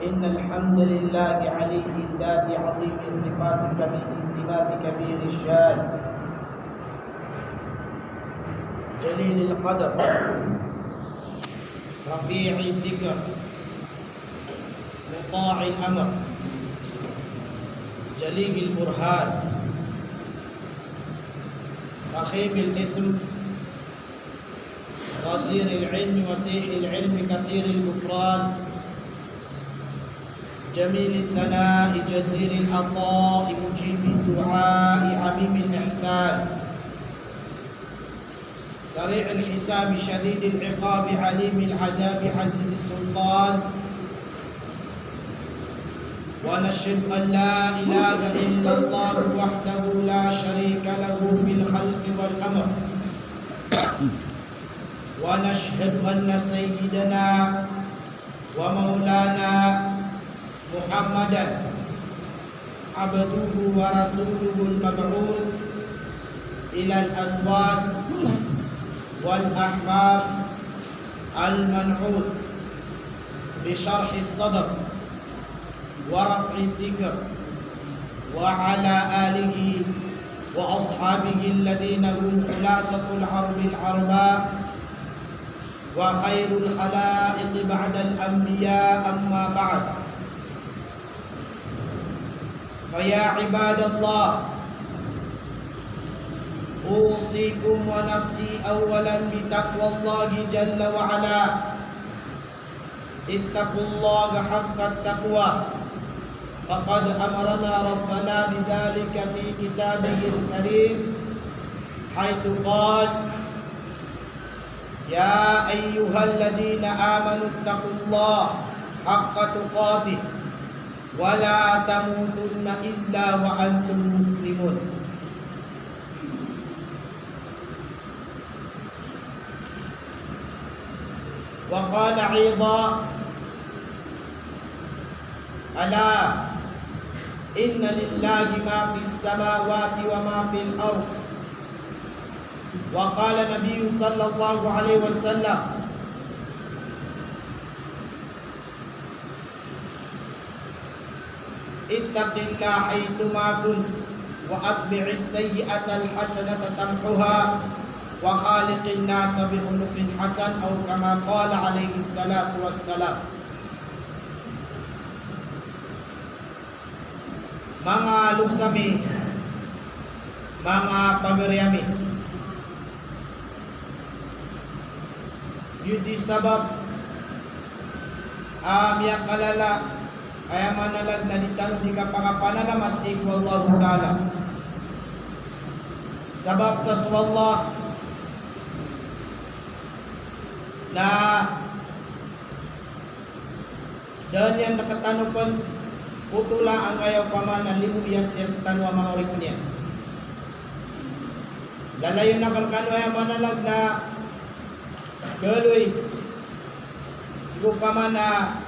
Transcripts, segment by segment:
إن الحمد لله علي الذات عظيم الصفات سميع الصفات كبير الشان جليل القدر رفيع الذكر مطاع الأمر جليل البرهان رخيم الاسم غزير العلم وسيع العلم كثير الغفران جميل الثناء جزير العطاء مجيب الدعاء عميم الإحسان سريع الحساب شديد العقاب عليم العذاب عزيز السلطان ونشهد أن لا إله إلا الله وحده لا شريك له في الخلق والأمر ونشهد أن سيدنا ومولانا محمدا عبده ورسوله المبعوث إلى الأزواج والأحباب المنعوت بشرح الصدر ورفع الذكر وعلى آله وأصحابه الذين هم خلاصة العرب العرباء وخير الخلائق بعد الأنبياء أما بعد فيا عباد الله أوصيكم ونفسي أولا بتقوى الله جل وعلا اتقوا الله حق التقوى فقد أمرنا ربنا بذلك في كتابه الكريم حيث قال يا أيها الذين آمنوا اتقوا الله حق تقاته ولا تموتن إلا وأنتم مسلمون وقال أيضا ألا إن لله ما في السماوات وما في الأرض وقال النبي صلى الله عليه وسلم اتق الله حيثما كنت وأتبع السيئة الحسنة تمحها وخالق الناس بخلق حسن أو كما قال عليه الصلاة والسلام. Mga luksami, mga pagariami, yudi sabab miyak kalala ay manalag na ditanong di kapangapanalamat si Wallahu Ta'ala sabab sa suwallah na dan yang nakatanong pun putula ang ayaw pamanan limu yang siya tanwa mga uri niya lalayo na kalkano ay manalag na galoy sigo paman na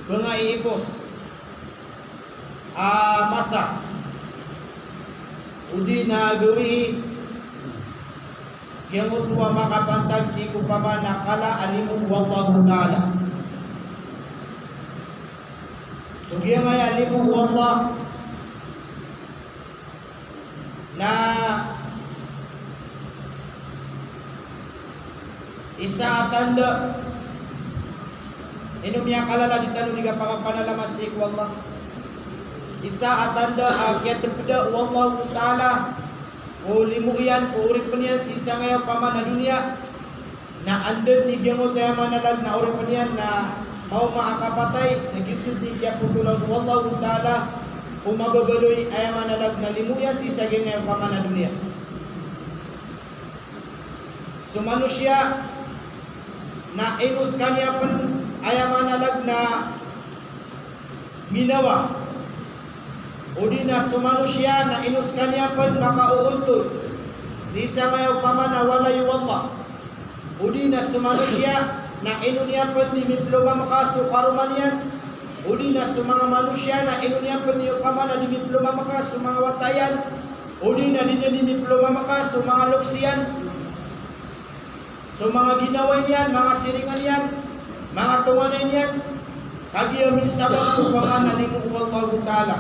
mga iipos masa udi na gawi yang utwa makapantag sigo paman na kala alimu Wallahu Ta'ala. Sugya nga alimu wallah na isa tanda inum yang kalala ditanong ni kapanalamat si wallah isa tanda akyat terpeda Wallahu Ta'ala o limu iyan o urip niya si isa ngayon paman na dunia na andun ni gyamot kaya manalag na urip niya na mau maakapatay nagitud ni kaya putulang Wallahu Ta'ala umababaloy ay manalag na limuya si sagay ngayon paman na dunia. So manusia na inus kanya pun ay manalag na minawa o di na so manusia na inus kanya pun makauuntod si isa ngayon paman na walay wallah o di na so manusia na inunya pun dimitloba makaso karumanian udi na sa mga manusia na inunya pun ni pamana dimitloba makaso mga watayan uli na dinanini plumamaka so mga luksiyan, so mga ginawan yan, mga siringan yan, mga tunganan yan, kagiyami sabab upama nalimu Allah Ta'ala.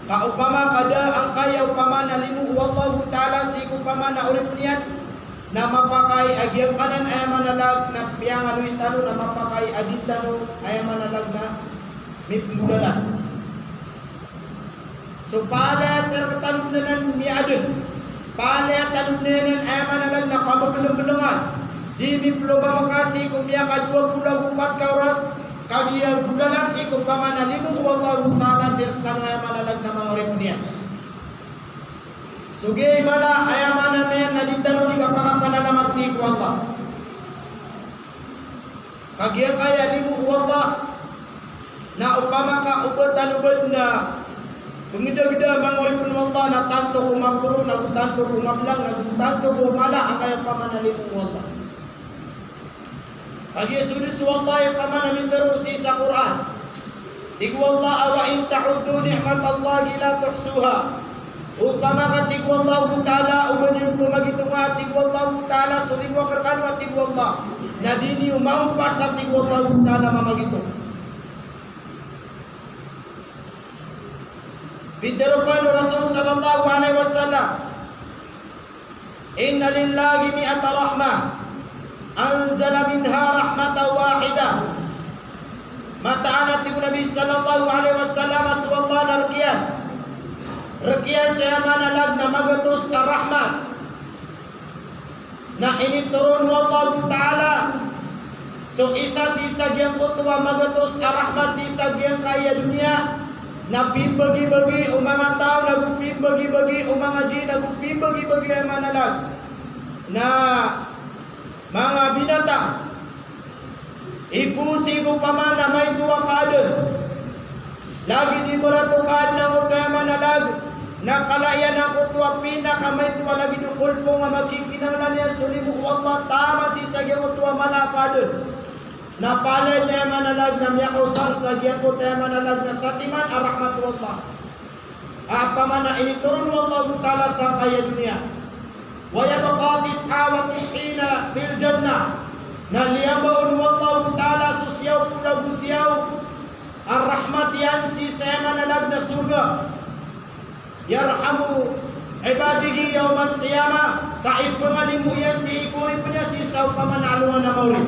Kaupama kada ang kaya upama nalimu Allah Ta'ala si upama na urip niyan, na mapakai agyang kanan ay manalag na piyang aluin talo, na mapakai adit talo ay manalag na mitmulalan. So pala tertalog na lang ni adun, pala talog na lang ay manalag na kababulong-bulungan. Di miploba makasi kung miya kadua pula bukat ka oras, kagiya bulalan si kung pamanalimu Allah Ta'ala sirkan ay manalag na mga urip niya. Sugay mala ayamanan na yan na ditano di kapakapanalaman si Allah. Kagiyang kaya limu Allah na upama ka ubad-ubad na pengida-gida mga uripun Allah na tanto kumapuro, na tanto kumaplang, na tanto kumala ang kaya pamanalimu Allah. Kagiyang sulis Allah yung pamanamin darusi sa Quran. Tigwallah awa in ta'udu ni'mat Allah la tuhsuha. Upama katig wallahu ta'ala umanyung pumagitunga tig wallahu ta'ala suliwa karkanwa tig wallah na dini umampas sa tig wallahu ta'ala mamagitong. Bidarapan Rasul sallallahu alaihi wasallam, inna lillahi mi'ata rahmah anzala minha rahmatan wahidah. Mata'anat Nabi sallallahu alaihi wasallam aswallah narkiyan Rakyat saya manalag na magatos ka rahmat na initurun Allah Ta'ala. So isa si sagyang kutuwa magatos ka rahmat si sagyang kaya dunia na pimbagi-bagi o mga tao, nagupimbagi-bagi o mga jin, nagupimbagi-bagi ang manalag na mga binatang. Ipusi ko pa man na may tuwa kadon. Lagi di maratukad na mo kaya manalag na kalayan ang utwa pinakamay tuwa lagi ng kulpo nga magkikinanglan niya sulimu Allah tama si sagyang utwa manakadon. Napalad niya manalag na miyakausal sagyang utwa manalag na satiman arahmatu Allah. Apa mana initurun Allah Ta'ala sa kaya dunia. Wa yabqa 99 fil jannah. Na liyabaun Allah Ta'ala susyaw pula busyaw ar-rahmat yan si saya manalag na surga. Yarhamu ibadihi yawmal qiyamah. Kaib pangalimu yan si ikurip niya si saw pamanalungan na maulit.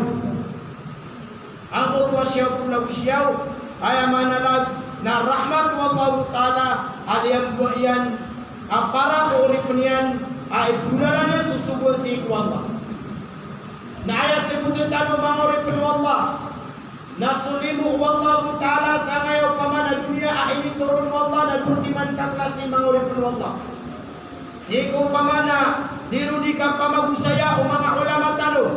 Ang utwa siyaw pula busyaw ay manalag na rahmat wallahu ta'ala aliyam po yan para kurip niyan ay bulalan niya susubon si Allah. Naaya sebutin tanong mga urip ni Allah nasulimu wallahu ta'ala sa ngayon pamana dunia ay initurun Allah na dutiman taklasi mga urip ni Allah. Siku pamana dirudi ka pamagusaya o mga ulama tanong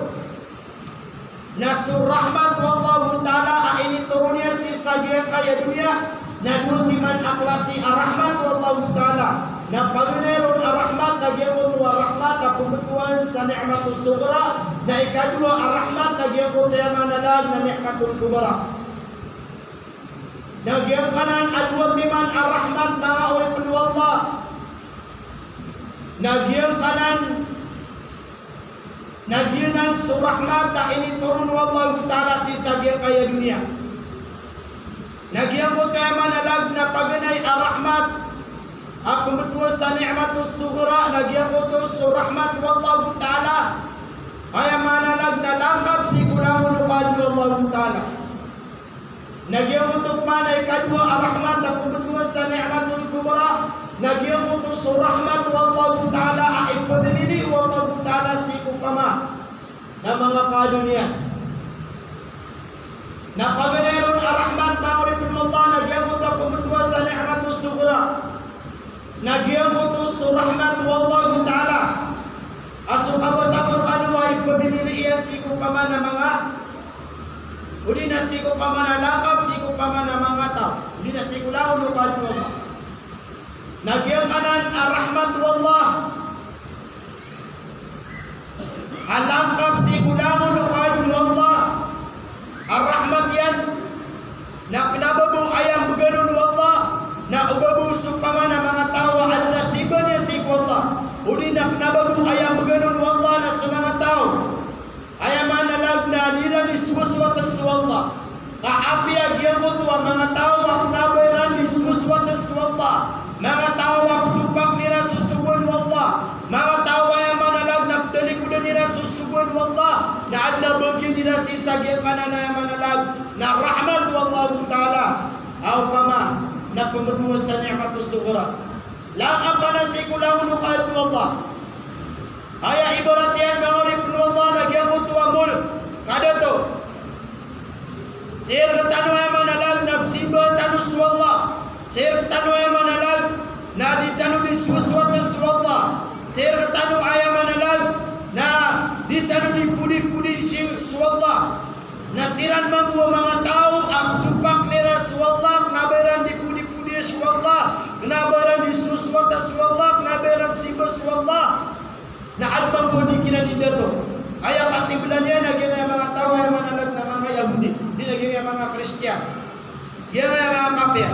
nasurahmat wallahu ta'ala ay initurun niya si sagyang kaya dunia na dutiman aklasi arahmat wallahu ta'ala na pagneron arahmat na giyawon wa rahmat na pumbutuan sa ni'matul sugra na ikadwa arahmat na giyawon tayo manalag na ni'matul kubra. Nagyang kanan alwatiman arahmat mga uripun wallah. Nagyang kanan nagyanan surahmat na initurun wallahu ta'ala si sagyang kaya dunia. Nagyang tayo manalag na paganay arahmat Aku betul sa ni'matus sughra nagyang utos rahmat wallahu ta'ala ay manalag na langkap si kulang ulukad wallahu ta'ala. Nagyang utos manay kadua rahmat aku betul sa ni'matul kubra nagyang utos rahmat wallahu ta'ala ay padinili wallahu ta'ala si kupama na mga kadunia. Na pagneron rahmat ma'uripun Allah nagyang utos aku betul sa ni'matus sughra nagyang utos rahmat wallahu ta'ala asuk abo sa Quran ay pabinili iyan si kupamana mga uli na si kupamana lakap si kupamana mga tao uli na si kulaon lukad wallah. Nagyang kanan rahmat wallah alangkap si kulaon lukad wallah. Ar-rahmat yan yang tua mengatawak naberan di sesuatu Allah, mengatawak subak nira susubun Allah, mengatawak yang manalag nabtali kuda nira susubun Allah, na adna bagi nira sisa yang kanan yang manalag na rahmat Allah Taala, au kama na pemberbuat sa ni'matus sughra. Lang apa nasi kulang nuqad Allah. Aya ibarat yang mangurip Allah na gyang tua mul kada to. Sir tanu ay manalag na simba tanu swalla. Sir tanu ay manalag na di tanu di suwat swalla. Sir tanu ay manalag na di tanu di pudi-pudi swalla. Nasiran mambu mga tao ang supak nira swalla naberan di pudi-pudi swalla, naberan di suwat swalla, naberan simba swalla. Na adbang bodi kina di dato. Kaya katiblan niya naging mga tao ay manalag na mga Yahudi. Di naging mga Kristiyan. Yan ay mga kafir.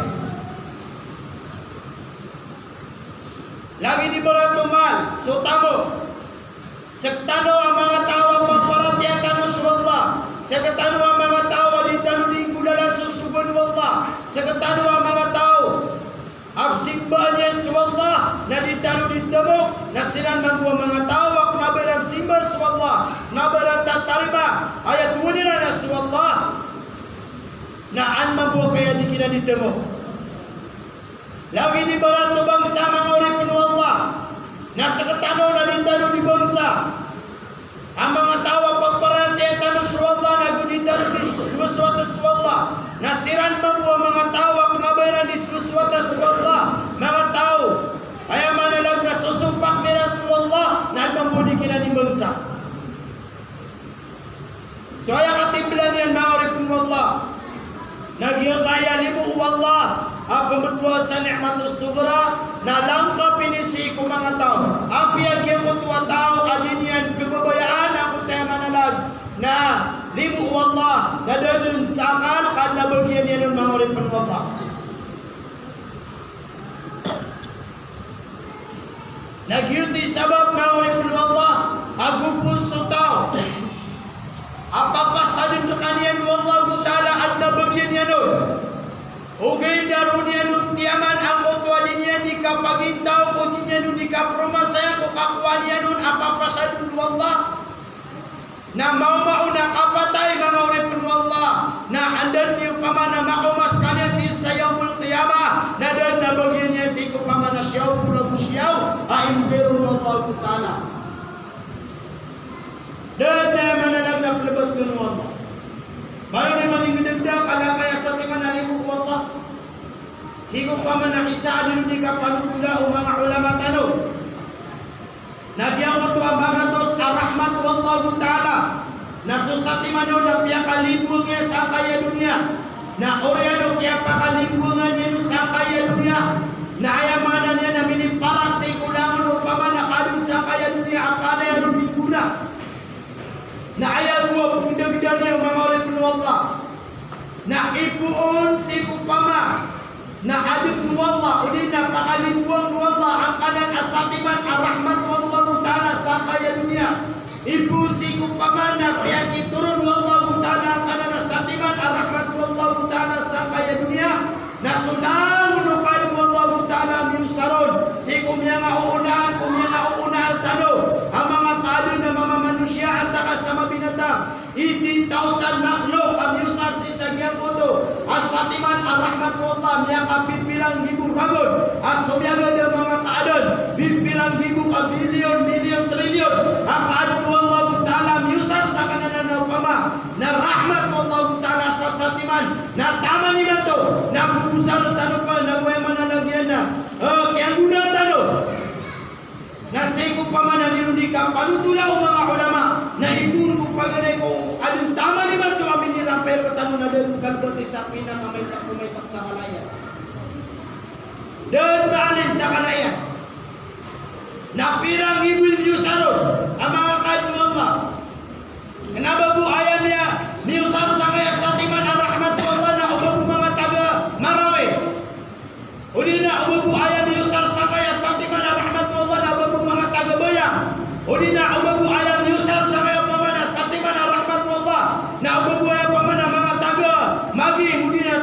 Lagi di beratumal. So tamo. Sektano ang mga tao pagparatya tanu swalla. Sektano ang mga tao di tanu di kudala susubun wallah. Sektano ang mga tao absimbanya swalla na di tanu di temo nasiran mambuang mga tao ak naberam simba swalla naberam tatarima ayat wunira na swalla na an mambuang kaya di kina di temo lagi di barat bangsa mga urip wallah na seketano na di tanu di bangsa ang mga tao pagparate tanu swalla na guditanu di suwat swalla nasiran mambuang mga tao ak naberam di suwat swalla mga tao ay manalag na susupak nila swalla na mambudi kina di bangsa. So ay katiblan yan mga urip wallah nagyang kaya limu wallah ang pembetua sa ni'matus sughra na langkap ini si ku mga tao apiag yang kutua tao alinian kebabayaan ang utay manalag na limu wallah na dadun sakal karena bagian yan mga urip wallah. Nagyuti sabab maurip Allah aku pun sutau apa sadin dekanian wallahu taala adna bagian yano ugay darunia nun tiaman ako tua dinia nikah pagintau ko dinia nun nikah rumah saya ko kakuanian nun apa sadin wallah na mau na kapatay maurip Allah na andan niyo pamana makumas kanya si sayamul qiyamah na dan na bagian niya si ko pamana siyaw pura siyaw aimbiru Allah taala dan na manalag na pelebat kun Allah baru ni maling gedegdak ala kaya sa timan alimu Allah si ko pamana isa dinu di kapanutula mga ulama tanu nagyang wato ang bagatos arahmat wallahu taala na susati mano na piya kalibung niya sa kaya dunia na oryano kaya pakalibungan niya sa kaya dunia na ayamanan niya na miniparak sa ikulangan upama na kadung sa kaya dunia akala yan biguna na ayaw mo pundagdan niya mga urip Allah na ipuon si upama na adib wallah uli na pakalibuang wallah ang kanan asatiman arahmat wallahu ta'ala sa kaya dunia ibu si kupamana piyaki turun wallahu ta'ala kana nasatiman arahmat wallahu ta'ala sa kaya dunia nasulang unupad wallahu ta'ala miusaron si kumya nga uunaan tano ang mga kaadun na mga manusia at taka sa mabinata 18,000 makhluk ang miusar si sagyang koto asatiman arahmat wallah miyaka bibilang ibu ragon asumyaga na mga kaadun bibilang ibu ka bilyon trilyon ang kaadun wallahu ta'ala miusar sa kananan na upama na rahmat wallahu ta'ala sa satiman na tama ni mato na bubusar tano pa na buhay manalagyan na kaya guna tano na seko pa man na nilundika panutula o mga ulama na ipun ko paganay ko anong tama ni mato amin nila pero tano na din kalbote sa pinakamaytak sa kalaya dan maalin sa kalaya na pirang ibu yusaro ang mga kadung Allah kenapa bu ayam niya niusar sa kaya sa timan ang rahmat Allah na umabu mga taga Marawi uli na umabu ayam niusar sa kaya sa timan ang rahmat Allah na umabu mga taga Bayang uli na umabu ayam niusar sa kaya pamana sa timan ang rahmat Allah na umabu ayam pamana mga taga Magi uli na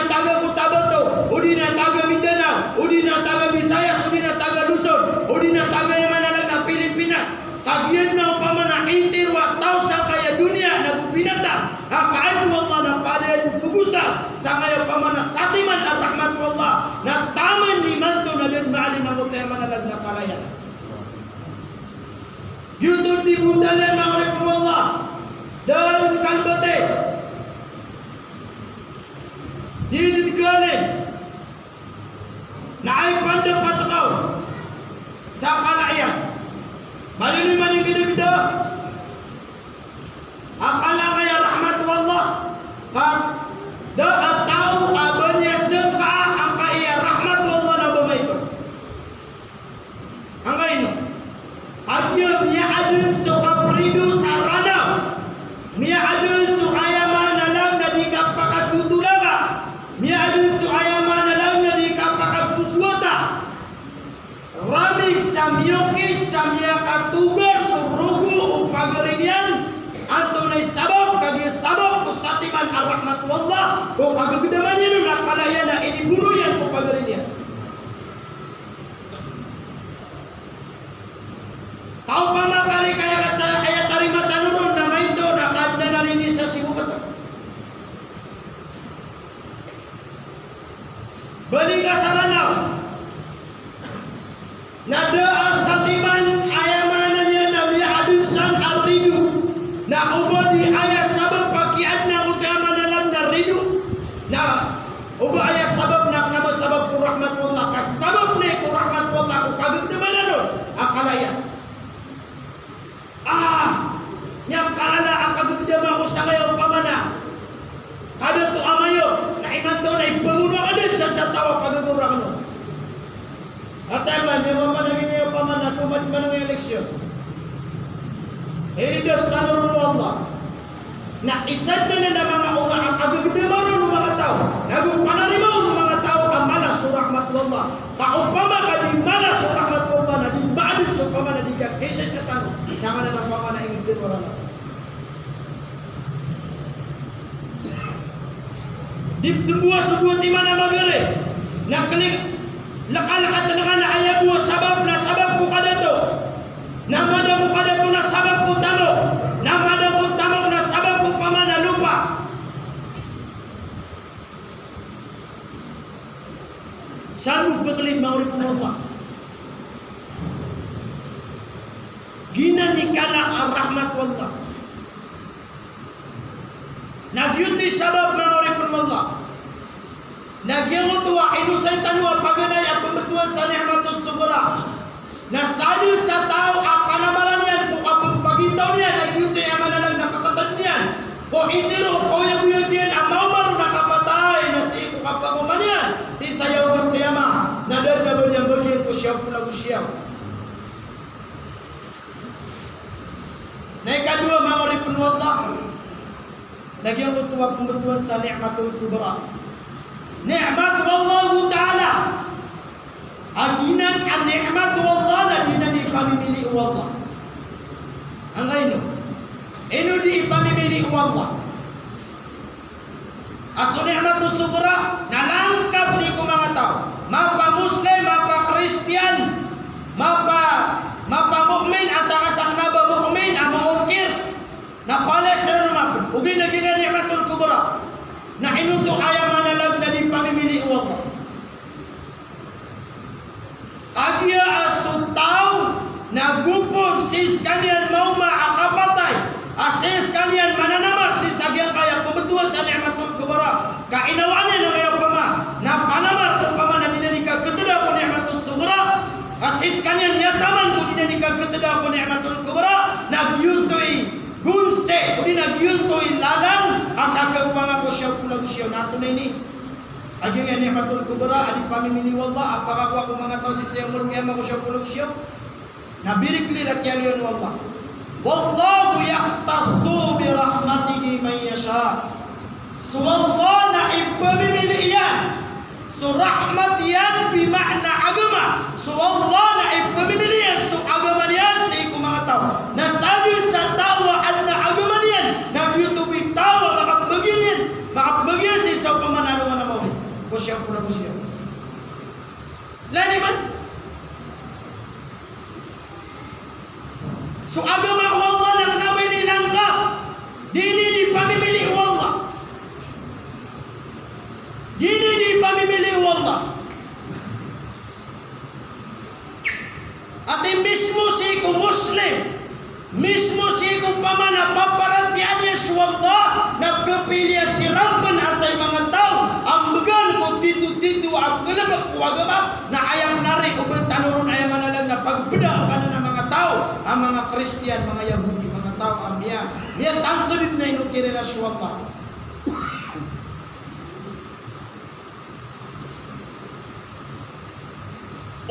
Udina taga Kota Batu, udina taga Mindanao, udina taga Visayas, udina taga Luzon, udina taga yang mana na Pilipinas. Kagian na upamana intir wa tau sakaya dunia na binatang. Hakaan wallah na padayan kubusa sakaya upamana satiman ar-rahmat wallah na taman limanto na din maalin ang utay manalag na kalayan. YouTube di bundalan mga wallah dan kalbate din kalen na ay pandang patakaw sa kalayan. Maling gede-gede akala kaya rahmat wallah kat da atau abanya seka angka iya rahmat wallah na bama itu angka ino agia mia adun suka peridu sarana mia adun su ayama nalang na di kapakat tutulaga mia adun su ayama nalang na di kapakat susuata ramik samyokit samyakatuga surugu upagarinian antunay sabab kagi sabab ko satiman ar-rahmat wallah ko kagagdaman yan na kalaya na inibuno yan ko pagarinian. Kau pamakari kaya kata ayat tarimat tanurun na maito na kadna narini sa sibukata. Balik ka saranaw nada asatiman ayamanan ya nabi adunsan aridu na ubadi ayat sabab pakian na utama dalam naridu na uba ayat sabab nak nama sabab ku rahmat wallah ka sabab ne ku rahmat wallah ku kagum de manano akalaya nya kalana akagum de ma ku sangayo pamana kada tu amayo na iman to na ipamuno kada sa tawa pagurang no. Ataman, di mana gini apa mana tumat mana eleksyon. Ini dos tanurun Allah. Nak isad na mga unga ang agagdamaron ng mga tao. Nagu panarimaw ng mga tao ang malas sa rahmat Allah. Kaupama ka di malas sa rahmat Allah na di maadit sa pamana di ka kaysa sa tanong. Siya nga na ng pamana ingin din orang. Di buwa sa buwa di mana magere. Naklik lakalakat talaga na ayaw mo sabab na sabab ko kada to namada ko kada to na sabab ko tamo namada ko tamo na sabab ko pamana lupa sanu beklin maurip Allah gina nikala ar-rahmat wallah nagyuti sabab maurip Allah Nagyang utuwa inusay tanwa paganay ang pembetuan sa ni'matus subra. Nasali sa tao ang panamalan yan kung kapag pagintaw niya nagyuti ang manalang nakakatan niyan. Kung hindi ro kuyag-uyag niyan ang maumaro nakapatay na si iku kapanguman yan. Si sayaw ng kiyama. Nadal na ba niyang bagian ko siyaw pula ko siyaw. Na ikadua mga ripun wallah. Nagyang utuwa pembetuan sa ni'matul kubra. Nikmat Allah Ta'ala aginan ang nikmat Allah na di na di pamimili Allah ang ino di pamimili Allah aso nikmat subra nalangkap si ko mga tao mapa Muslim, mapa Kristiyan mapa mu'min at takasaknaba mu'min ang maukir na pala sila naman ugin naging nikmatul kubra na inuto ayaw manalag na di pamimili Allah. Agya asutaw na gupon sis kanyan mau maakapatay asis kanyan mananamar sis agyang kaya pembetuan sa ni'matul kubra kainawanan na kayo pama na panamar kung pama na dinanikag keteda ko ni'matul subra asis kanyan nyataman kung dinanikag keteda ko ni'matul kubra nagyutoy gunse kung nagyutoy lalang at agag mga ko siyaw pula ko siyaw nato na ini aging yan ni'matul kubra adik pamimili wallah apakakwa ko mga tao si siyang mulkiyama ko siyaw pula ko siyaw nabirikli rakyal yun wallah wallahu yakhtassu bi rahmatihi man yasha so wallah na ipamimili yan so rahmat yan bimakna agama so wallah na ipamimili yan so agama yan sa iku mga tao nasabi sa tawa na agama yan nagyutubi tawa makapagyan si sa pamanalo na mawin pamimili Allah. Dini di pamimili Allah. Ati mismo si ku Muslim, mismo si ku pamana paparantiannya Allah, nagkapilya si rampan atay mga tao, ang bagan ko titu-titu ang galabak kuwagama, na ayang narik o tanurun ayang manalang na pagbeda ka na ng mga tao, ang mga Kristiyan, mga Yahudi, mga tao, ang miya tangkalin na inukiri na Allah.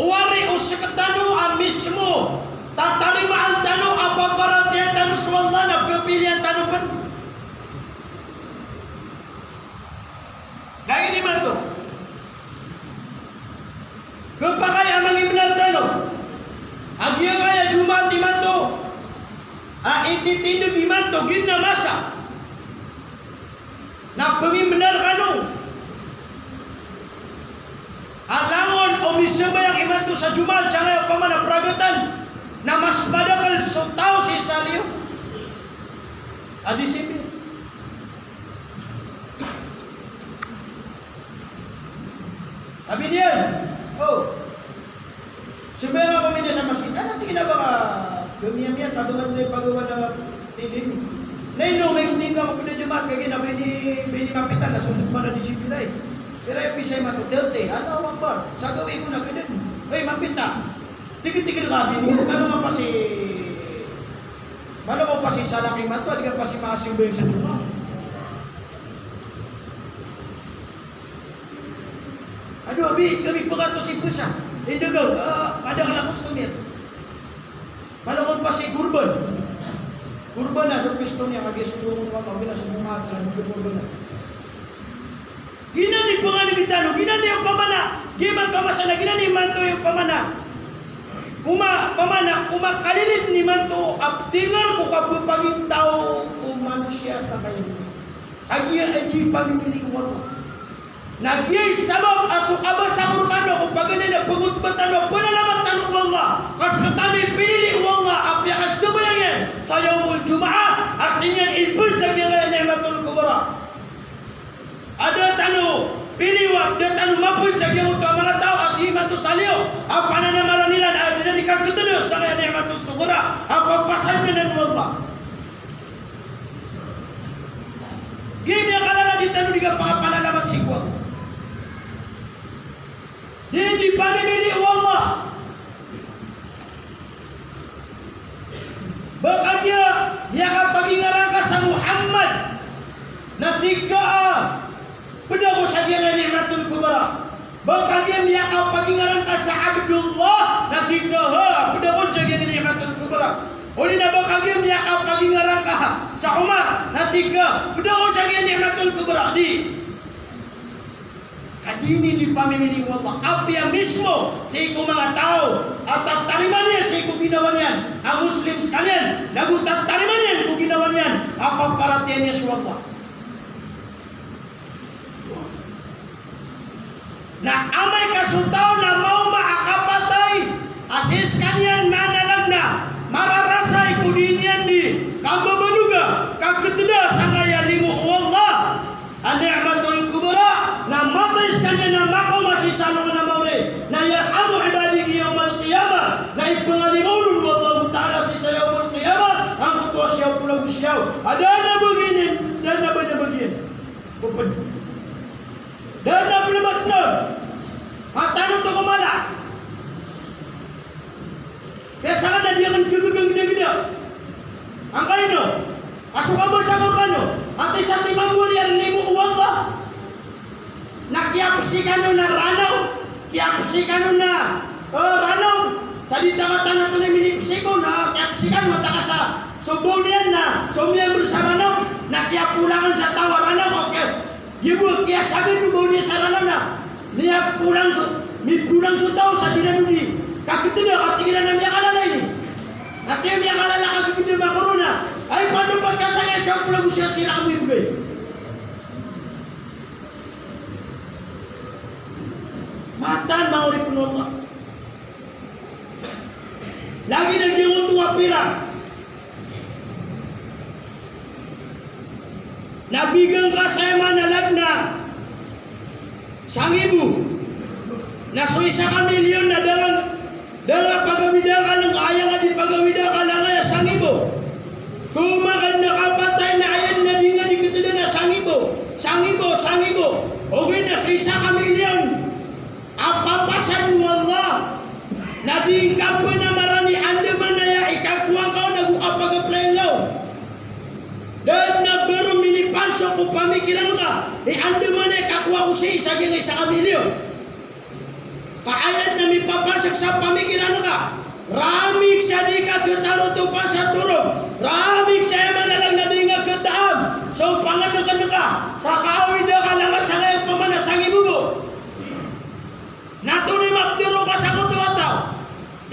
Uwari o sekatano ang mismo tatarima ang tanong apa para tiyan tanong swalla na pilihan tanong pan kaya di man to kapakay ang mga iminal tanong agya kaya jumaan di man to ititindig di man to ginamasa na pangiminar kanong alangon o misabayang iman to sa jumal tsaka yung pamana pragatan na mas madakal so tao si Saliyo adisipin sabi niya sabihan ako niya sa masjid nanti kinaba ka gamiya-miya tabangan na yung pagawa na TV na ino may extend ka ko pinajamat kaya ginabay ni kapitan na sulit mo na disipin ay pero yung pisay matuterte, ano ang bar? Sa gawin mo na ganun. Ay, mapita. Tigil-tigil ka din. Ano nga pa si salaking mato, di ka pa si masimbayang sa Juma. Aduh, abi, kami pa to si Pusa. Indagaw, kada ka lang customer. Malakon pa si Kurban. Kurban na, doon gusto niya, kag-isulungan mo ako, ginasumumad ka, kurban na. Ginani pangalimintano, ginani yung pamana, giman kamasana, ginani manto yung pamana. Pamana, kumakalilid ni manto, aptingar ko kapupaging tao, manusia sa kayo. Agya ay di pamimili uwaro. Nagyay sabab, asok abas sa kurkano, kung pagani na pagutbatan, panalaman tanong mga, kaskatami pinili mga, apya kasabayang yan, sa yawmul Jumaa, asinyan ilpun sa gaya ni'matul kubra. Ada tanu piliwak ada tanu mapun saja untuk mga tao asiman tu Saliyo apa na maranilan ada di kaketeno sa ni'matul sughra apa pasan dengan Allah gimya kalala di tanu diga panalamat sikwal di pamimili Allah bakanya yang pagingarangka sa Muhammad natika pada ko sa diya nga ni'matul kubra. Bakal dia miyakap pagingaran ka sa Abdullah natika pada ko sa diya nga ni'matul kubra. O di na bakal dia miyakap pagingaran ka sa Umar natika pada ko sa diya ni'matul kubra. Di kadini di pamimili Allah. Apya mismo sa iko mga tao at tatariman niya sa iko ginawa niyan. Ang Muslim sekalian nagutat tariman niyan kung ginawa niyan. Apa paratian niya sa Allah. Na amay kasutaw na mau maakapatay asis kanyan manalag na mararasay kudinyan di kambabaluga kaketeda sangaya limu Allah an-ni'matul kubra na matais kanyan na makaw masisalo na maure na yarhamu ibadihi yawmal qiyamah na ipangalimaulun wallahu ta'ala sa yawmal qiyamah ang kutuwa siyaw pulang siyaw ada na begini dan na begini bukan dan na pelamat na tanong to kumala kaya saan na diyan kagagang gina-gina ang kanino asuka mo sa kano at isang timanggulian limu uwang ba nakiapsi kano na ranaw kiapsi kano na ranaw sa ditangatan na ito na minipsi ko na kiapsi kano mataka sa subunian na sumiyang bersaranaw nakiapulangan sa tawa ranaw ibu kiasagan subunian sa ranaw na niya pulang so tao sa dinanuni kakitida katigina na miya kalala ini natin miya kalala kakitida makaruna ay paano pagkasaya siya pulang siya sila kami bube matan maurip Allah lagi naging tuwa pira nabigang ka sa manalagna sang ibu na so isa ka milyon na dangang pagawida ka ng kaya nga di pagawida ka lang ay sang ibu kumakan nakapatay na ayan na di nga di kita na sang ibu okay na sa isa ka milyon apapasan mo Allah na di ka po na marani anda man na ya ikakuha ka nagukapag-apply ngaw dan na baru minipanso kung pamikiran ka anda man na ikakuha ko siya isa yung isa ka milyon kaayat na mipapansak sa pamikiran ka ramik sa di ka ketaro tupan sa turong ramik sa eman na lang na di nga ketaam so pangalan ka sa kaawin na ka lang sa ngayon pamanasang ibugo natunay magturo ka sa kutuataw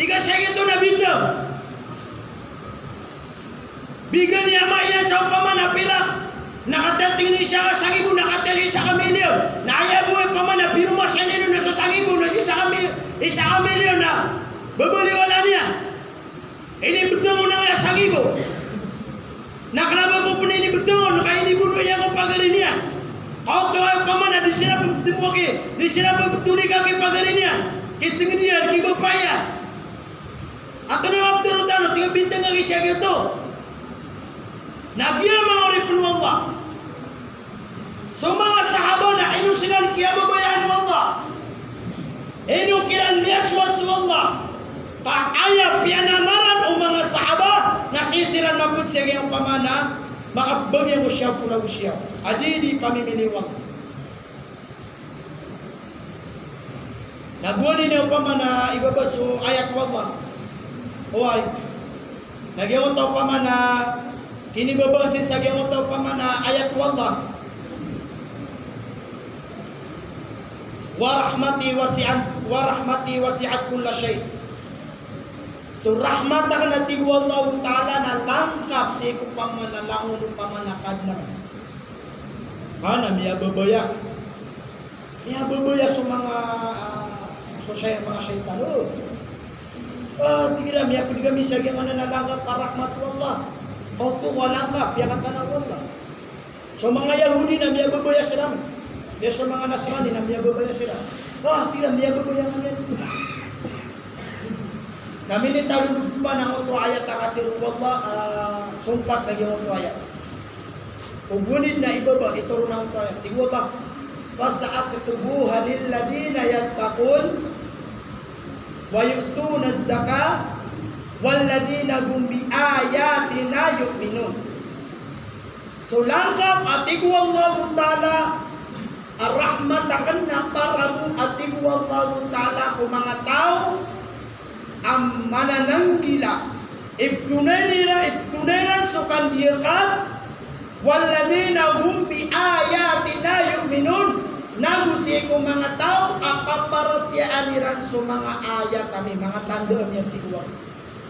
tiga siya ito na bintang bigan niya maiyan sa pamanapira nakatating ni siya sa ibu nakatating sa kamilyo naaya buhay pamanapiro masya nino na sa ibu na isa kamilyo na babaliwala niya inibutang na nga sa ibu nakalaba mo po na inibutang kaya inibuno niya kung pagarin niya kau tu ay pamana di sini pembuki, di sini pembetuli kaki pagarinya, kita ngeliat kita payah. Atau nama turutan, tiga bintang kaki siapa itu? Nabi yang orang pun Allah. Semua sahabat nak inu sinan kiamat bayan Allah. Inu kiran miaswat Allah. Tak ayah pianamaran umang sahabat nasisiran mabut siapa yang pamana. Maka bagi usia pula usia adi di pamimili wang nagwani na pamana ibabaso ayat wallah oay nagyawon taw pamana kini babang si sagyawon taw pamana ayat wallah wa rahmati wasi'at kulla shay. So rahmat ang nating Allah Ta'ala na langkap sa ikupang manalangon o pamanakad na. Mana miya babaya sa mga mga syaitan. Tingnan miya pwede kami sa mga nalangkap para rahmat Allah. O ito walangkap, yakan ka na Allah. So mga Yahudi na miya babaya sila. Miya sa mga Nasrani na miya babaya sila. Tingnan miya babaya nga yan. Kami ni tahu dulu ng ito ayat takatiru wallah sumpat lagi ito ayat. Ugunid na ibaba ito rin ang ito ayat. Tingwa ba? Fasaat ketubuha lilladina yattaqun wa yu'tuna az-zakah walladina hum bi ayatina yu'minun. So langkap atigu Allah Ta'ala ar-rahmat akan naparamu atigu Allah Ta'ala kung mga tao ang manananggila ibtunairan sukan diyakat walladina hum bi ayatina yu'minun nagusi ko mga tao apaparatianiran so mga ayat kami mga tanda ang tiguan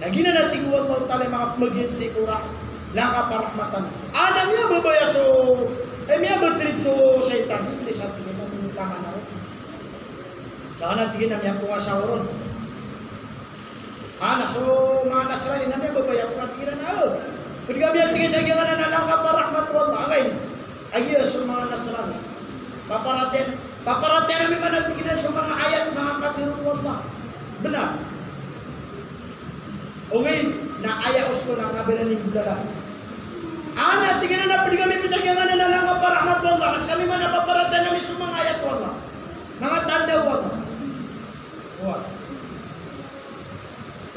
nagina na tiguan mo tali mga plugin si kura laka parahmatan anam niya babaya so miya batrip so syaitan hindi sa tingin mo tangan ako dahil tingin na miya kung asawaron so mga Nasrani na may babaya kung katiran na pwede kami ang tingin sa gyangan na nalangkap para rahmat Allah again agiya sa mga Nasrani paparaten namin manabiginan sa mga ayat mga katirun Allah benar okay na ayat usko na kabiran ni budala tingin na pwede kami sa gyangan na nalangkap para rahmat Allah kasi kami manapaparaten namin sa mga ayat Allah mga tanda Allah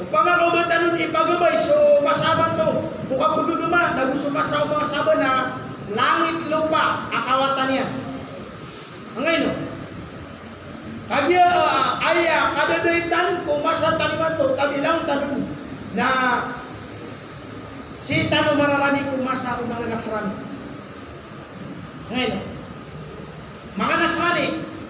upama kau bertanun ipagabay so masaban to buka paguguma nagusumas sa mga saban na langit lupa akawatan niya ngayon kagya aya kadadaitan kung masa taniman to kabilang tanun na si tanong mararani kung masa o mga Nasrani ngayon mga Nasrani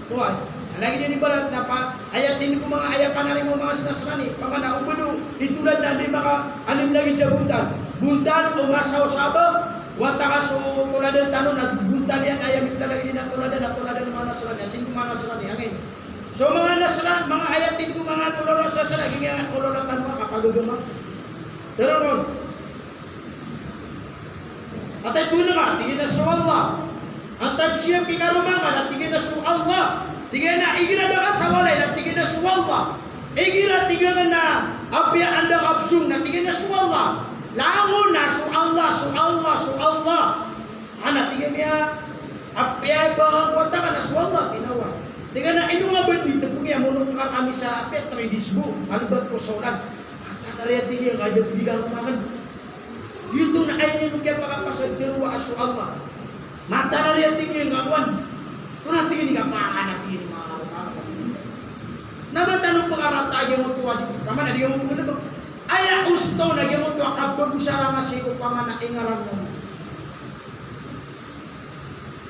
tuwan lagi din ibarat na pa ayatin ko mga ayapan na rin mga Nasrani pamana ubudo itulad na si mga anim lagi siya buntan o masaw sabang wataka so tuladan tanon at buntan yan ayam ilalagay din ang tuladan ng mga Nasrani asin mga Nasrani angin so mga Nasrani mga ayatin ko mga tulala sa salaging nga ulolatan mo kapag gumang pero Atay tunang nga, tingin na sa Allah. Ang tabsiyam kikarumangan, at tingin na sa Allah. Tingin na, igina da ka sa walay, at tingin na sa Allah. Igina, tingin na, apya anda kapsung, na tingin na sa Allah. Lango na sa Allah, sa Allah, sa Allah. Anak, tingin niya, apya ba ang wata ka na sa Allah, pinawa. Tingin na, ino nga ba dito po niya, munong kami sa apya, tradisbo, alibat ko solan. At tingin, kaya da kikarumangan. Yun na ay nino kaya pakapasad dirwa asu Allah. Mata na rin tingin kawan. Ito na tingin ka panganak tingin mga karumangan. Naman tanong pangarata agay mo tuwa dito. Kaman na di mo tuwa dito. Aya usto na agay mo tuwa kapag usara nga siya kung panganak ingaran mo.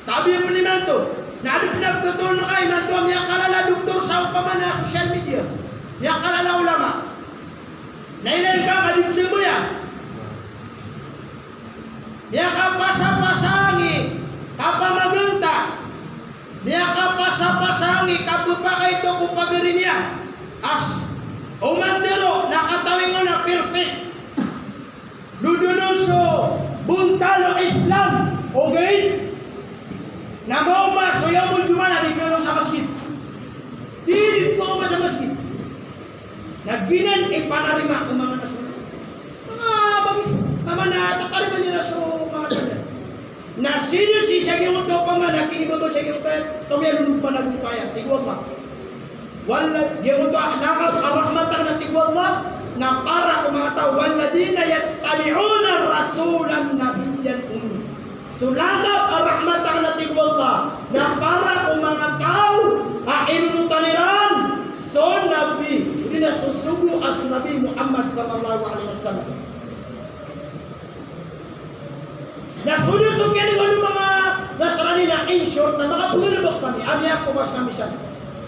Tabi yung panimanto. Na ano pinagtutulong na kayo manto ang niya kalala doktor sa upaman na social media. Niya kalala ulama. Nailan ka kadipsin mo yan. Niya kapasa-pasangi, kapamaganta. Niya kapasa-pasangi, kapupakay ito kupagarin niya. As umandero, nakatawin mo na perfect. Dudunuso, buntalo Islam. Okay? Namoma, soya mo jumana, di ka sa masjid. Di po sa masjid. Naginan, ipanarima ang mga nasunod. Mga bagis. Naman na takariman nila sa mga kanya. Na sino si Syagimot ko pa man, nakinig mo siya Syagimot kaya, tumya lulumpa na bukaya, tigwag ba? Wala, Syagimot ko, nakal arahmatan na tigwag ba? Na para kumataw, waladina yattabi'una rasulan nabiyyan ummi. Sulangap arahmatan na tigwag ba? Na para kumataw, inunutaniran, son nabi, hindi na susugo as Nabi Muhammad sallallahu alaihi wasallam. Nasudusok yan yung mga nasarani na in short na mga pulibok kami. Amya ko mas kami siya.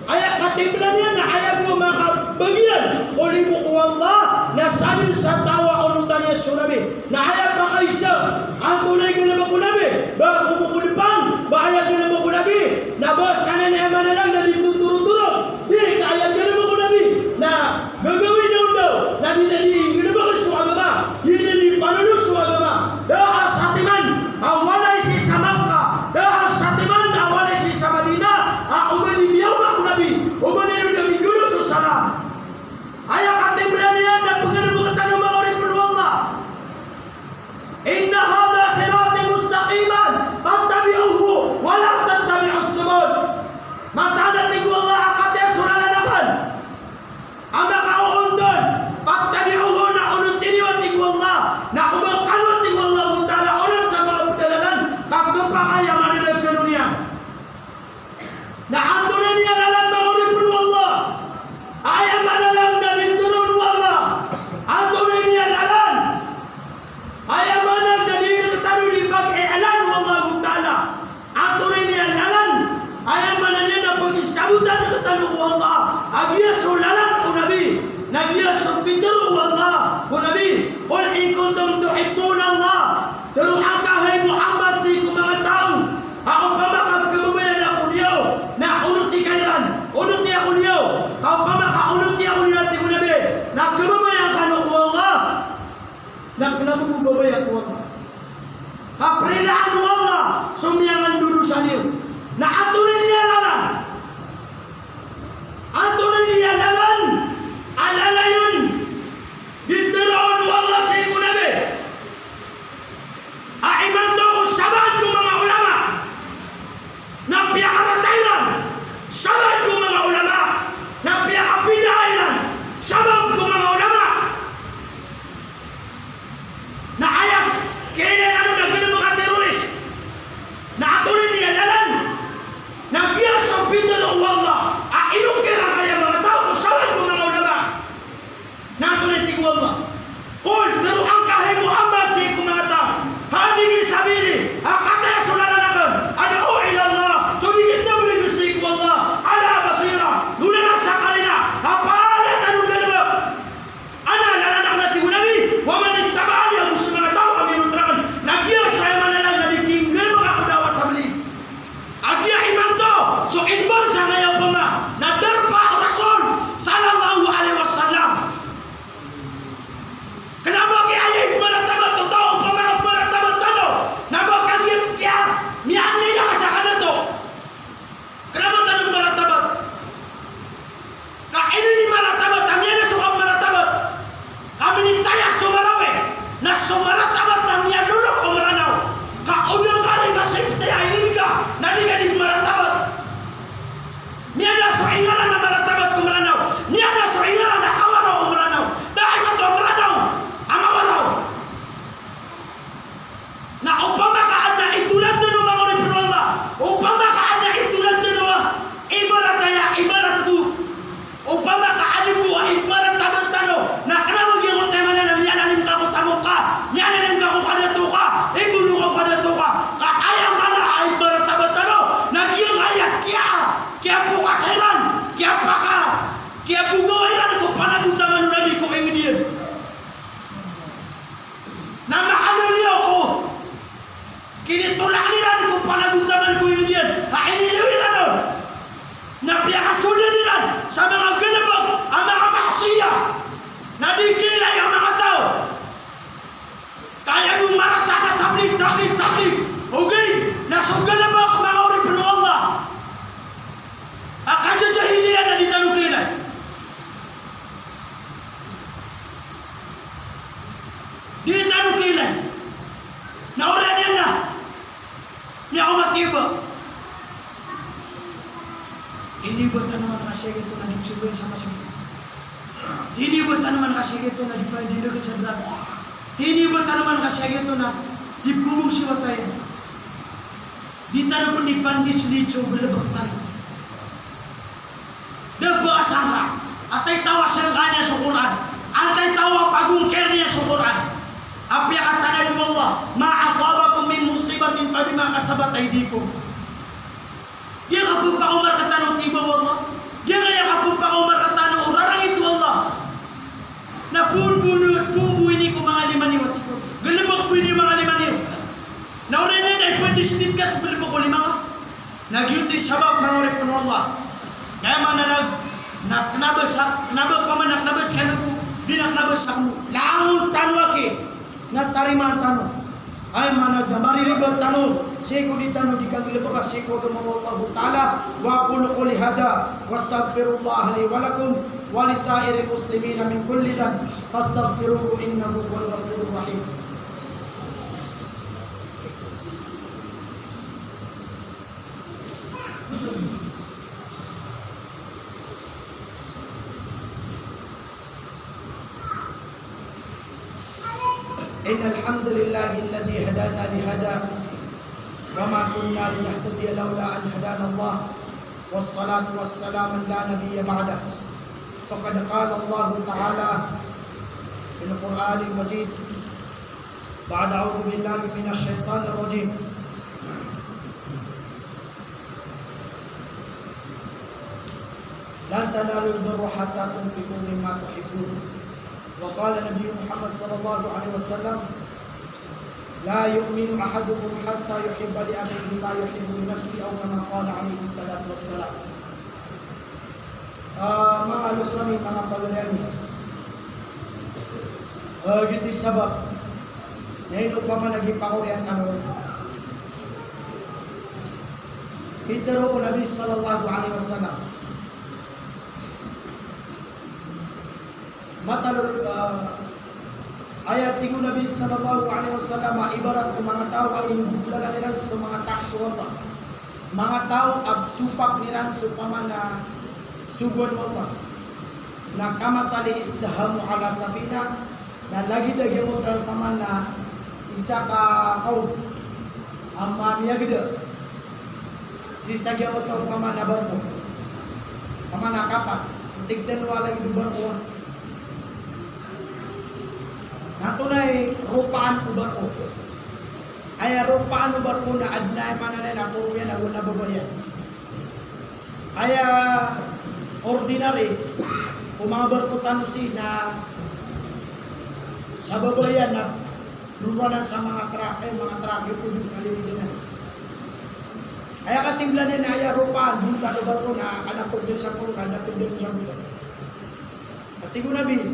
Aya katiblan yan na ayaw mo mga bagyan. Uli mo ko Allah na sabi sa tawa unutan niya sunabi. Na ayaw pa kayo siya. Ang tunay ko na ba kunabi? Ba kumukulipan? Ba ayaw ko na ba kunabi? Na boss kanan na yaman na lang na dito turo-turo. Di ka ayaw ko na ba kunabi? Na gagawin daw. Na di ba kayo sa agama? Hindi panunod sa agama. Dahil sa timan, awalay si sa Makkah. Dahil sa timan, awalay si sa Madinah. Umani biyaw na kunabi. Umani yung nabi gulo sa salam. Ayaw katimlan niya na pagkalibutan ng mga oripun Allah. Inna hadha sirati mustaqiman. Tattabi'uhu. Walang tattabi'us subul. Matana tinggu Allah akatya suralanakan. Ang makauon doon. Tattabi'uhu na ununtini wa tinggu Allah. Na umakan wa tinggu Allah. Ta'ala ulit sa mga budalanan. Kagkapakayaman nila kanunia. Na antunan niya lalan mga oripun Allah. Ayaw manalang na ninturun Allah. Antunan niya lalan. Ayaw manang na ninturun di pag-ialan Allah Ta'ala. Antunan niya lalan. Ayaw manang niya na pag-iskabutan na katanong Allah. Agyaso lalan o Nabi. Nagyaso pitero Allah o Nabi. Kul in kuntum tuhibbuna Allah. Turuan ka hay Muhammad sa mga tao. panagutaman ko yun yan. Hainiliwiran no. Napiyakasuniran sa mga galabag, ang mga maksiya. Nadikilay ang mga tao. Kaya mong marata na tablig. Okay? Nasong galabag, mga orip ng Allah. Akajajahiliyan na ditanukilay. Ditanukilay. Nauran yan na. Ni ako matiba. Inibatan naman kasi ito na nipsibuhin sa masakit. Inibatan naman kasi ito na dipahidindagan sa drag. Inibatan naman kasi ito na dipulong si watay. Di na pun dipandis licho galabaktan. Nagbaasang ka. Atay tawa siyang kanya sa Quran. Atay tawa pagungker niya sa Quran. Apiakat tanan mo Allah. Ma'asabakum min musibatin fabima kasabat aydikum. Dia kapag pa umar katanong tiba Allah. Dia kaya kapag pa umar katanong urarang itu Allah. Na pumbu ini ko mga limaniwat ko. Galabak po ini mga limaniwat. Na urin yan ay pwede sinit ka sa palibak ko lima. Nagyuti sabab mga urin po Allah. Kaya mana naknabasak ka man naknabas ka na po. Di naknabasak mo. Laangon tanwaki. Natarimaan tanong. Ay manag na mariribat tanong. Seko di tanong di kang ilabaka. Seko ka mga Allah ta'ala. Wa qulu quli hada. Wastaghfirullah li walakum. Walisairi muslimina min kulli dhan. Fastaghfiruhu innahu huwal ghafurur rahim. إن الحمد لله الذي هدانا لهذا وما كنا لنهتدي لولا أن هدانا الله والصلاة والسلام لا نبي بعده فقد قال الله تعالى في القرآن المجيد بعد أعوذ بالله من الشيطان الرجيم لن تنالوا البر حتى تنفقوا مما تحبون وقال النبي محمد صلى الله عليه وسلم لا يؤمن أحدكم حتى يحب لأخيه ما يحب لنفسه أو كما قال عليه الصلاة والسلام. Mga lusami, mga pagayami, giti sabab na ito pa man naging pangurian ano hitero ko Nabi sallallahu alaihi wasallam matalur ayat tigo Nabi sallallahu alaihi wasallam ibarat ko mga tao ay buglagan nila sa mga takswata mga tao absupak niran supaman na sugon mo na kamatali isdahamu ala safina na lagi dagi mo paman na isa ka kaw ang mamiyagda sisagya mo paman na barko paman na kapat tigdan wala lagi barko natunay rupaan ubar ko. Ay rupaan ubar ko na adnay mananay na puro yan ako nababayan. Ay ordinary umabar ko tano si na sa babayan na lumanan sa mga truck yung kudong kalilinan. Ay katimblan na ay rupaan bunta ubar ko na anapod din sa puro anapod din sa bulan. At tigo Nabi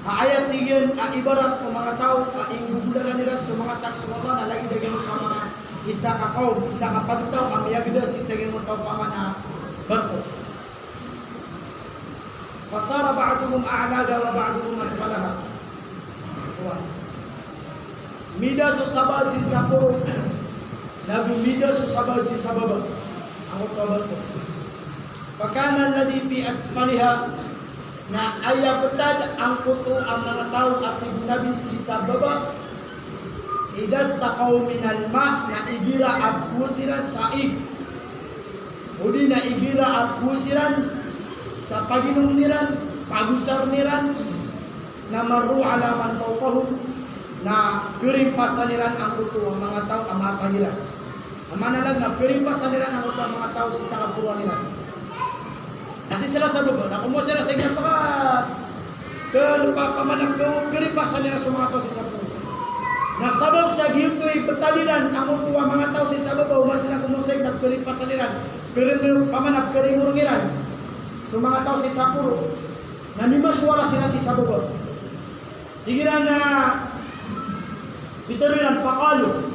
ayat tigyan ibarat ko mga tao ingugulagan nila sa mga takswala na lagi dagan ng mga isa ka kaw, isa ka pagtaw ang yagda si saging mo taw pa na barko. Fasara ba'duhum a'laga wa ba'duhum asfalaha. Mida so sabad si sapuro. Nagumida so sabad si sababa. Ang tawag ko. Fakana alladhi fi asfaliha na ayabtad ang kuto ang mga tao at Nabi sa baba idas taqaw minal ma na igira at pusiran saig udi na igira at pusiran sa paginom niran pagusar niran na maru alaman pawpahum na kerimpasan niran ang kuto ang mga tao ang mga pagiran amana lang na kerimpasan niran ang kuto ang mga tao sa kapuruan niran. Kasi sila sa baba, na kumuha sila sa inyong pakat. Kalupa pamanang keripasan nila sa mga tao sa sapo. Nasabab sa giyong ito'y bertaliran ang mga tao sa baba, umang sila keri pasaliran, keri pamanap, keri murungiran. Mga tao si Sapuro, na mimaswara sila si Sabogor. Higiran na bitariran pakalo,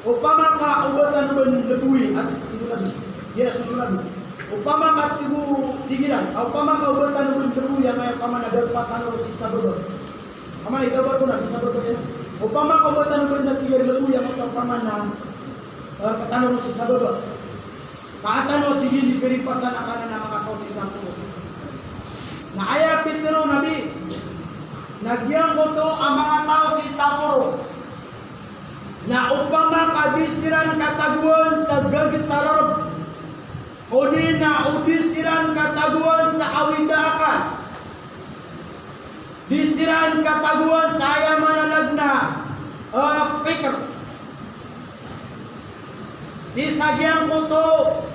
upama ka ubatan ng lebuwi at tinulabi. Yes, susulabi. Upama ka tigiran, upama ka ubatan ng lebuwi ang kaya paman nadarpatan si Sabogor. Paman ikaw ko na si Sabogor yan. Upama ka ubatan ng lebuwi ang kaya paman na katanong si Sabogor. Kaatano tigil di peripasan akan na makakaw si Sabogor. Na aya Pedro Nabi, nagyang ko to ang mga tao si Sapuro na upama kadisiran kataguan sa gagitarab o di na udisiran kataguan sa awidaakan, disiran kataguan sa ayamanalagna fikr. Si sagyang ko to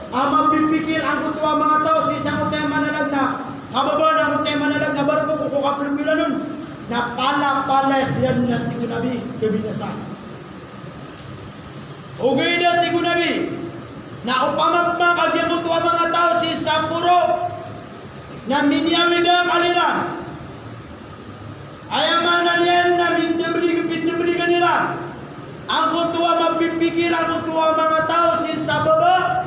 ang mapipikir ang kuto ang mga tao si isang utay manalagna kababawan ang utay manalagna baru ko kukapilumila nun na pala-pala sila ng tigo nabi kebinasan. Ugay na tigo nabi na upamagmang agyang kuto ang mga tao si Sapuro na minyawi na kaliran ayamanan yan na pintibli kanila. Ang kutuwa mapipikir ang kutuwa mga tao si sababa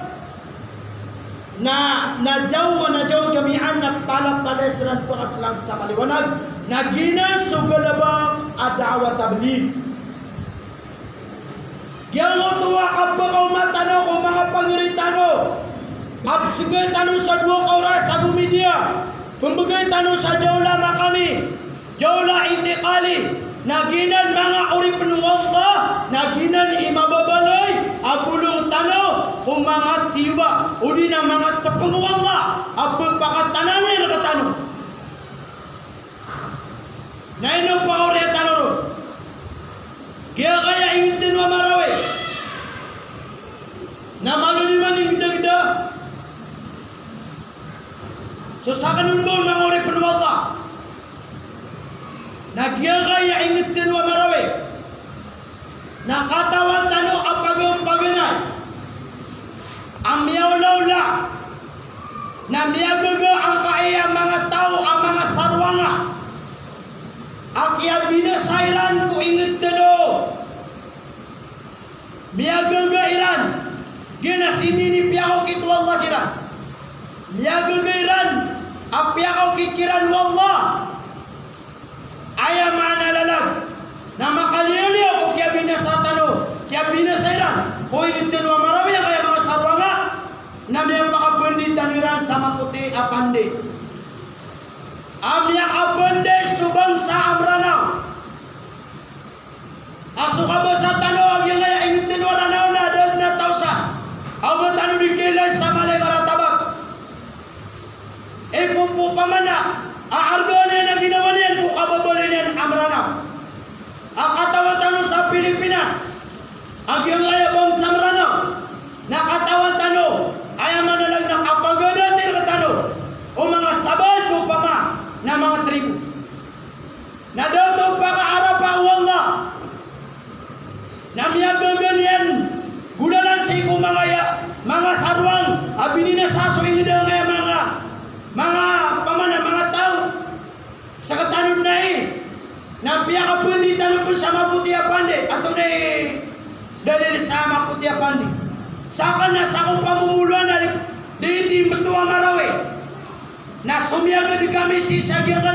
na najaw jami'an na pala-palesran pakaslang sa kaliwanag na ginasugalabang adawa tablig. Yang kutuwa kapag matano kung mga pagiritano absugay tano sa dua kaura sa bumidia pembagay tano sa jawla makami jawla intikali naginan mga uripin wallah naginan imababaloy abulong tano kung mga tiba udi na mga tepeng wallah abag pakatananay na katano na ino pa ori tano ro kaya ingitin wa marawe na maluniman yung gida-gida so sa kanun mo mga uripin wallah nagyagaya ingitin wa marawe nakatawan tano apagong paganay ang miyawlawla na miyagaga ang kaya mga tao ang mga sarwanga ang binasairan ko ingitin o miyagaga iran ginasinini piyakaw kit wallah kira miyagaga iran apiyakaw kikiran wallah ayah mana lalag na makalili ako kaya binasatano kaya binasairan ko initin wa marami kaya mga sarwanga na may pakabunditan iran sa maputi apandi amya kabundi subang sa amranaw aso ka ba sa tano ang yung kaya initin wa ranaw na doon na tausa aw ba tano di kilay sa malay maratabak pumpu pamana aargone na ginawa niyan kung kababalin niyan amranaw. Akatawan tano sa Pilipinas. Agyang ayabang sa amranaw. Nakatawan tano. Ayaman na lang nakapagadatir ka tano. O mga sabad ko pa ma na mga tribu. Nadoto pa ka arapa wallah. Namiyagagan yan. Gudalan sa ikong mga sarwang. Abinin na saso ingidang kaya mga pamana, mga tao sa katanod na na piyaka pun di tanong pun sa maputi apandi ato na dalil sa maputi apandi saka na sa akong pamumuluan na di betua marawi na sumiyaga di kami si Sagyagan